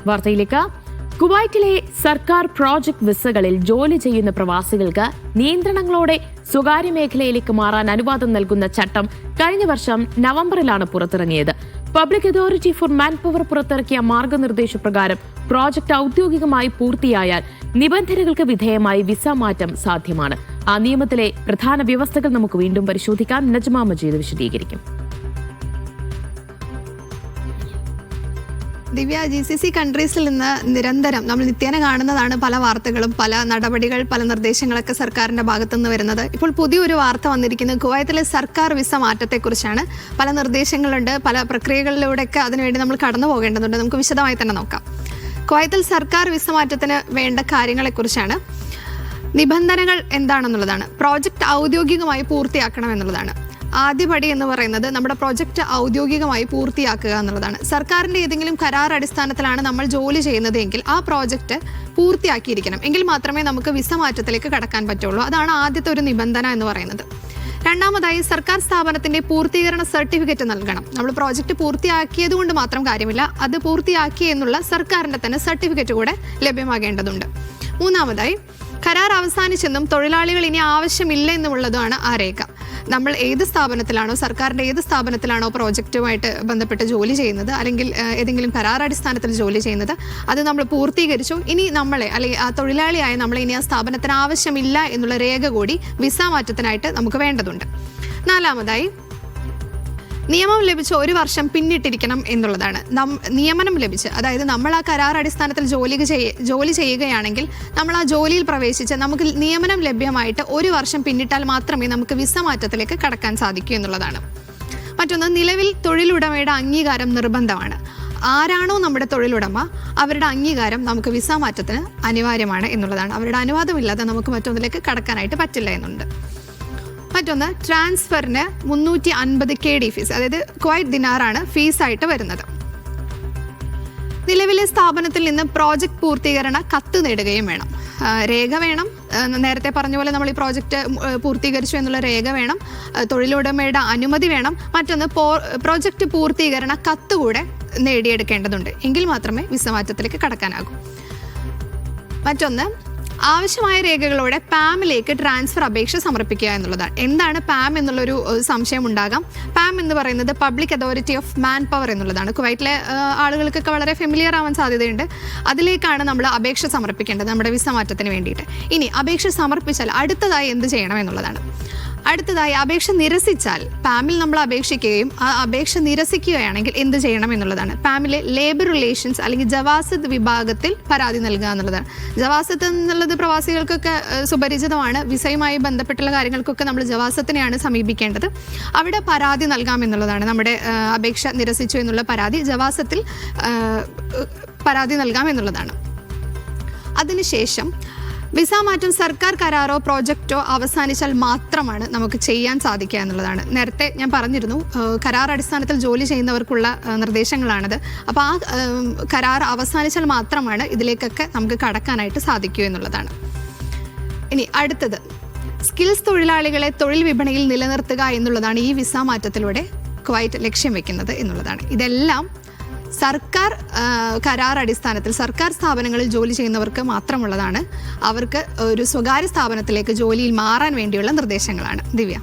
വാർത്തയിലേക്ക്. കുവൈറ്റിലെ സർക്കാർ പ്രോജക്ട് വിസകളിൽ ജോലി ചെയ്യുന്ന പ്രവാസികൾക്ക് നിയന്ത്രണങ്ങളോടെ സ്വകാര്യ മേഖലയിലേക്ക് മാറാൻ അനുവാദം നൽകുന്ന ചട്ടം കഴിഞ്ഞ വർഷം നവംബറിലാണ് പുറത്തിറങ്ങിയത്. Public authority four man power പുറത്തിറക്കിയ മാർഗനിർദ്ദേശപ്രകാരം പ്രോജക്ട് ഔദ്യോഗികമായി പൂർത്തിയായാൽ നിബന്ധനകൾക്ക് വിധേയമായി വിസ മാറ്റം സാധ്യമാണ്. ആ നിയമത്തിലെ പ്രധാന വ്യവസ്ഥകൾ നമുക്ക് വീണ്ടും പരിശോധിക്കാം. നജ്മ മജീദ് വിശദീകരിക്കും. ദിവ്യ, GCC കൺട്രീസിൽ നിന്ന് നിരന്തരം നമ്മൾ നിത്യേന കാണുന്നതാണ് പല വാർത്തകളും, പല നടപടികൾ, പല നിർദ്ദേശങ്ങളൊക്കെ സർക്കാരിന്റെ ഭാഗത്തുനിന്ന് വരുന്നത്. ഇപ്പോൾ പുതിയൊരു വാർത്ത വന്നിരിക്കുന്നത് കുവൈത്തിലെ സർക്കാർ വിസ മാറ്റത്തെക്കുറിച്ചാണ്. പല നിർദ്ദേശങ്ങളുണ്ട്, പല പ്രക്രിയകളിലൂടെയൊക്കെ അതിനുവേണ്ടി നമ്മൾ കടന്നു പോകേണ്ടതുണ്ട്. നമുക്ക് വിശദമായി തന്നെ നോക്കാം. കുവൈത്തിൽ സർക്കാർ വിസ മാറ്റത്തിന് വേണ്ട കാര്യങ്ങളെക്കുറിച്ചാണ്. നിബന്ധനകൾ എന്താണെന്നുള്ളതാണ്. പ്രോജക്റ്റ് ഔദ്യോഗികമായി പൂർത്തിയാക്കണം എന്നുള്ളതാണ്. ആദ്യപടി എന്ന് പറയുന്നത് നമ്മുടെ പ്രോജക്റ്റ് ഔദ്യോഗികമായി പൂർത്തിയാക്കുക എന്നുള്ളതാണ്. സർക്കാരിൻ്റെ ഏതെങ്കിലും കരാർ അടിസ്ഥാനത്തിലാണ് നമ്മൾ ജോലി ചെയ്യുന്നതെങ്കിൽ ആ പ്രോജക്റ്റ് പൂർത്തിയാക്കിയിരിക്കണം. എങ്കിൽ മാത്രമേ നമുക്ക് വിസ മാറ്റത്തിലേക്ക് കടക്കാൻ പറ്റുള്ളൂ. അതാണ് ആദ്യത്തെ ഒരു നിബന്ധന എന്ന് പറയുന്നത്. രണ്ടാമതായി, സർക്കാർ സ്ഥാപനത്തിന്റെ പൂർത്തീകരണ സർട്ടിഫിക്കറ്റ് നൽകണം. നമ്മൾ പ്രോജക്റ്റ് പൂർത്തിയാക്കിയത് കൊണ്ട് മാത്രം കാര്യമില്ല, അത് പൂർത്തിയാക്കി എന്നുള്ള സർക്കാരിന്റെ തന്നെ സർട്ടിഫിക്കറ്റ് കൂടെ ലഭ്യമാകേണ്ടതുണ്ട്. മൂന്നാമതായി, കരാർ അവസാനിച്ചെന്നും തൊഴിലാളികൾ ഇനി ആവശ്യമില്ല എന്നുള്ളതാണ് ആ രേഖ. നമ്മൾ ഏത് സ്ഥാപനത്തിലാണോ, സർക്കാരിൻ്റെ ഏത് സ്ഥാപനത്തിലാണോ പ്രോജക്റ്റുമായിട്ട് ബന്ധപ്പെട്ട് ജോലി ചെയ്യുന്നത്, അല്ലെങ്കിൽ ഏതെങ്കിലും കരാർ അടിസ്ഥാനത്തിൽ ജോലി ചെയ്യുന്നത്, അത് നമ്മൾ പൂർത്തീകരിച്ചു, ഇനി നമ്മളെ അല്ലെങ്കിൽ ആ തൊഴിലാളിയായ നമ്മളെ ഇനി ആ സ്ഥാപനത്തിന് ആവശ്യമില്ല എന്നുള്ള രേഖ കൂടി വിസ മാറ്റത്തിനായിട്ട് നമുക്ക് വേണ്ടതുണ്ട്. നാലാമതായി, നിയമം ലഭിച്ച് 1 വർഷം പിന്നിട്ടിരിക്കണം എന്നുള്ളതാണ്. നിയമനം ലഭിച്ച്, അതായത് നമ്മൾ ആ കരാർ അടിസ്ഥാനത്തിൽ ജോലി ചെയ്യുകയാണെങ്കിൽ നമ്മൾ ആ ജോലിയിൽ പ്രവേശിച്ച് നമുക്ക് നിയമനം ലഭ്യമായിട്ട് 1 വർഷം പിന്നിട്ടാൽ മാത്രമേ നമുക്ക് വിസ മാറ്റത്തിലേക്ക് കടക്കാൻ സാധിക്കൂ എന്നുള്ളതാണ്. മറ്റൊന്ന്, നിലവിൽ തൊഴിലുടമയുടെ അംഗീകാരം നിർബന്ധമാണ്. ആരാണോ നമ്മുടെ തൊഴിലുടമ അവരുടെ അംഗീകാരം നമുക്ക് വിസ മാറ്റത്തിന് അനിവാര്യമാണ് എന്നുള്ളതാണ്. അവരുടെ അനുവാദമില്ലാതെ നമുക്ക് മറ്റൊന്നിലേക്ക് കടക്കാനായിട്ട് പറ്റില്ല എന്നുണ്ട്. മറ്റൊന്ന്, ട്രാൻസ്ഫറിന് 350 KD ഫീസ്, അതായത് കുവൈറ്റ് ദിനാറാണ് ഫീസായിട്ട് വരുന്നത്. നിലവിലെ സ്ഥാപനത്തിൽ നിന്ന് പ്രോജക്റ്റ് പൂർത്തീകരണ കത്ത് നേടുകയും വേണം. രേഖ വേണം. നേരത്തെ പറഞ്ഞ പോലെ നമ്മൾ ഈ പ്രോജക്റ്റ് പൂർത്തീകരിച്ചു എന്നുള്ള രേഖ വേണം. തൊഴിലുടമയുടെ അനുമതി വേണം. മറ്റൊന്ന്, പ്രോജക്റ്റ് പൂർത്തീകരണ കത്ത് കൂടെ നേടിയെടുക്കേണ്ടതുണ്ട്. എങ്കിൽ മാത്രമേ വിസ മാറ്റത്തിലേക്ക് കടക്കാനാകൂ. മറ്റൊന്ന്, ആവശ്യമായ രേഖകളോടെ പാമിലേക്ക് ട്രാൻസ്ഫർ അപേക്ഷ സമർപ്പിക്കുക എന്നുള്ളതാണ്. എന്താണ് പാം എന്നുള്ളൊരു സംശയം ഉണ്ടാകാം. പാം എന്ന് പറയുന്നത് public authority of man power എന്നുള്ളതാണ്. കുവൈറ്റിലെ ആളുകൾക്കൊക്കെ വളരെ ഫെമിലിയർ ആവാൻ സാധ്യതയുണ്ട്. അതിലേക്കാണ് നമ്മൾ അപേക്ഷ സമർപ്പിക്കേണ്ടത് നമ്മുടെ വിസ മാറ്റത്തിന് വേണ്ടിയിട്ട്. ഇനി അപേക്ഷ സമർപ്പിച്ചാൽ അടുത്തതായി എന്ത് ചെയ്യണം എന്നുള്ളതാണ്. അടുത്തതായി, അപേക്ഷ നിരസിച്ചാൽ, പാമിൽ നമ്മൾ അപേക്ഷിക്കുകയും ആ അപേക്ഷ നിരസിക്കുകയാണെങ്കിൽ എന്ത് ചെയ്യണം എന്നുള്ളതാണ്. പാമിലെ ലേബർ റിലേഷൻസ് അല്ലെങ്കിൽ ജവാസത്ത് വിഭാഗത്തിൽ പരാതി നൽകുക എന്നുള്ളതാണ്. ജവാസത്ത് എന്നുള്ളത് പ്രവാസികൾക്കൊക്കെ സുപരിചിതമാണ്. വിസയുമായി ബന്ധപ്പെട്ടുള്ള കാര്യങ്ങൾക്കൊക്കെ നമ്മൾ ജവാസത്തിനെയാണ് സമീപിക്കേണ്ടത്. അവിടെ പരാതി നൽകാമെന്നുള്ളതാണ്. നമ്മുടെ അപേക്ഷ നിരസിച്ചു എന്നുള്ള പരാതി ജവാസത്തിൽ പരാതി നൽകാമെന്നുള്ളതാണ്. അതിനുശേഷം വിസ മാറ്റം സർക്കാർ കരാറോ പ്രോജക്റ്റോ അവസാനിച്ചാൽ മാത്രമാണ് നമുക്ക് ചെയ്യാൻ സാധിക്കുക എന്നുള്ളതാണ്. നേരത്തെ ഞാൻ പറഞ്ഞിരുന്നു, കരാർ അടിസ്ഥാനത്തിൽ ജോലി ചെയ്യുന്നവർക്കുള്ള നിർദ്ദേശങ്ങളാണത്. അപ്പോൾ ആ കരാർ അവസാനിച്ചാൽ മാത്രമാണ് ഇതിലേക്കൊക്കെ നമുക്ക് കടക്കാനായിട്ട് സാധിക്കൂ എന്നുള്ളതാണ്. ഇനി അടുത്തത്, സ്കിൽസ് തൊഴിലാളികളെ തൊഴിൽ വിപണിയിൽ നിലനിർത്തുക എന്നുള്ളതാണ് ഈ വിസ മാറ്റത്തിലൂടെ കുവൈറ്റ് ലക്ഷ്യം വെക്കുന്നത് എന്നുള്ളതാണ്. ഇതെല്ലാം സർക്കാർ കരാർ അടിസ്ഥാനത്തിൽ സർക്കാർ സ്ഥാപനങ്ങളിൽ ജോലി ചെയ്യുന്നവർക്ക് മാത്രമുള്ളതാണ്. അവർക്ക് ഒരു സ്വകാര്യ സ്ഥാപനത്തിലേക്ക് ജോലിയിൽ മാറാൻ വേണ്ടിയുള്ള നിർദ്ദേശങ്ങളാണ്. ദിവ്യ.